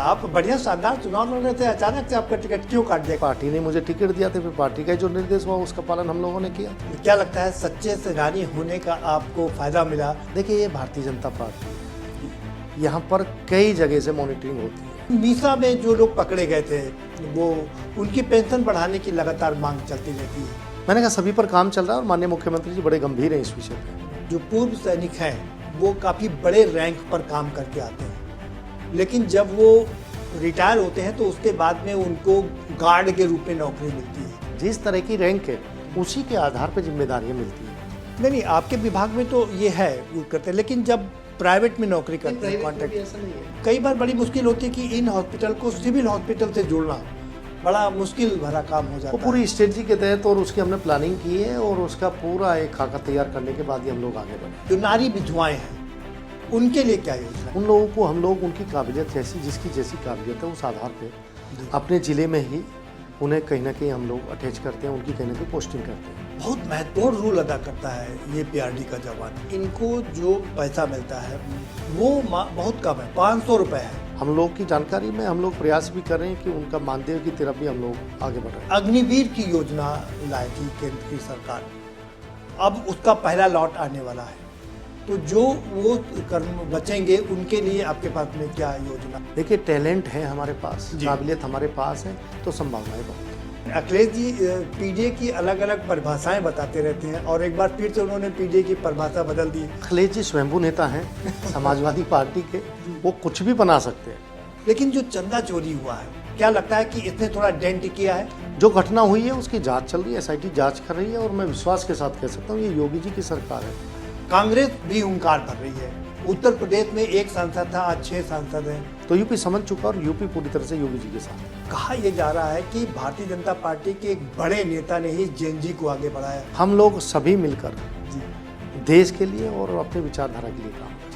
आप बढ़िया शानदार चुनाव लड़ रहे थे, अचानक से आपका टिकट क्यों काट दिया? पार्टी ने मुझे टिकट दिया था, फिर पार्टी का जो निर्देश हुआ उसका पालन हम लोगों ने किया। क्या लगता है सच्चे सेनानी होने का आपको फायदा मिला? देखिए, ये भारतीय जनता पार्टी, यहाँ पर कई जगह से मॉनिटरिंग होती है। मीसा में जो लोग पकड़े गए थे वो उनकी पेंशन बढ़ाने की लगातार मांग चलती रहती है। मैंने कहा सभी पर काम चल रहा है और माननीय मुख्यमंत्री जी बड़े गंभीर हैं इस विषय पर। जो पूर्व सैनिक हैं वो काफ़ी बड़े रैंक पर काम करके आते हैं, लेकिन जब वो रिटायर होते हैं तो उसके बाद में उनको गार्ड के रूप में नौकरी मिलती है। जिस तरह की रैंक है उसी के आधार पर जिम्मेदारियाँ मिलती हैं। नहीं, आपके विभाग में तो ये है वो करते हैं, लेकिन जब प्राइवेट में नौकरी करते हैं कॉन्ट्रैक्ट, ऐसा नहीं है। कई बार बड़ी मुश्किल होती है कि इन हॉस्पिटल को सिविल हॉस्पिटल से जोड़ना बड़ा मुश्किल भरा काम हो जाता वो है। पूरी स्ट्रेटजी के तहत और उसकी हमने प्लानिंग की है और उसका पूरा एक खाका तैयार करने के बाद ही हम लोग आगे बढ़े। जो नारी विधवाएं हैं उनके लिए क्या योजना है? उन लोगों को हम लोग उनकी काबिलियत जैसी जिसकी जैसी काबिलियत है उस आधार पे अपने ज़िले में ही उन्हें कहीं ना कहीं हम लोग अटैच करते हैं, उनकी कहीं ना कहीं पोस्टिंग करते हैं। बहुत महत्वपूर्ण रोल अदा करता है ये पीआरडी का जवान। इनको जो पैसा मिलता है वो बहुत कम है, 500 रुपये है। हम लोग की जानकारी में हम लोग प्रयास भी कर रहे हैं कि उनका मानदेय की तरफ भी हम लोग आगे बढ़ रहे हैं। अग्निवीर की योजना लाई थी केंद्र की सरकार, अब उसका पहला लॉट आने वाला है, तो जो वो कर्म बचेंगे उनके लिए आपके पास में क्या योजना? देखिए, टैलेंट है हमारे पास, जी। काबिलियत हमारे पास है, तो संभावनाएं बहुत हैं। अखिलेश जी पीडीए की अलग अलग परिभाषाएं बताते रहते हैं और एक बार फिर से उन्होंने पीडीए की परिभाषा बदल दी। अखिलेश जी स्वयंभू नेता हैं समाजवादी पार्टी के, वो कुछ भी बना सकते हैं। लेकिन जो चंदा चोरी हुआ है, क्या लगता है कि इसने थोड़ा डेंट किया है? जो घटना हुई है उसकी जांच चल रही है, एसआईटी जांच कर रही है और मैं विश्वास के साथ कह सकता हूँ ये योगी जी की सरकार है। कांग्रेस भी हुंकार भर रही है। उत्तर प्रदेश में एक सांसद था, आज 6 सांसद हैं। तो यूपी समझ चुका और यूपी पूरी तरह से योगी जी के साथ। कहा यह जा रहा है कि भारतीय जनता पार्टी के एक बड़े नेता ने ही जेएनजी को आगे बढ़ाया। हम लोग सभी मिलकर जी। देश के लिए और अपने विचारधारा के लिए काम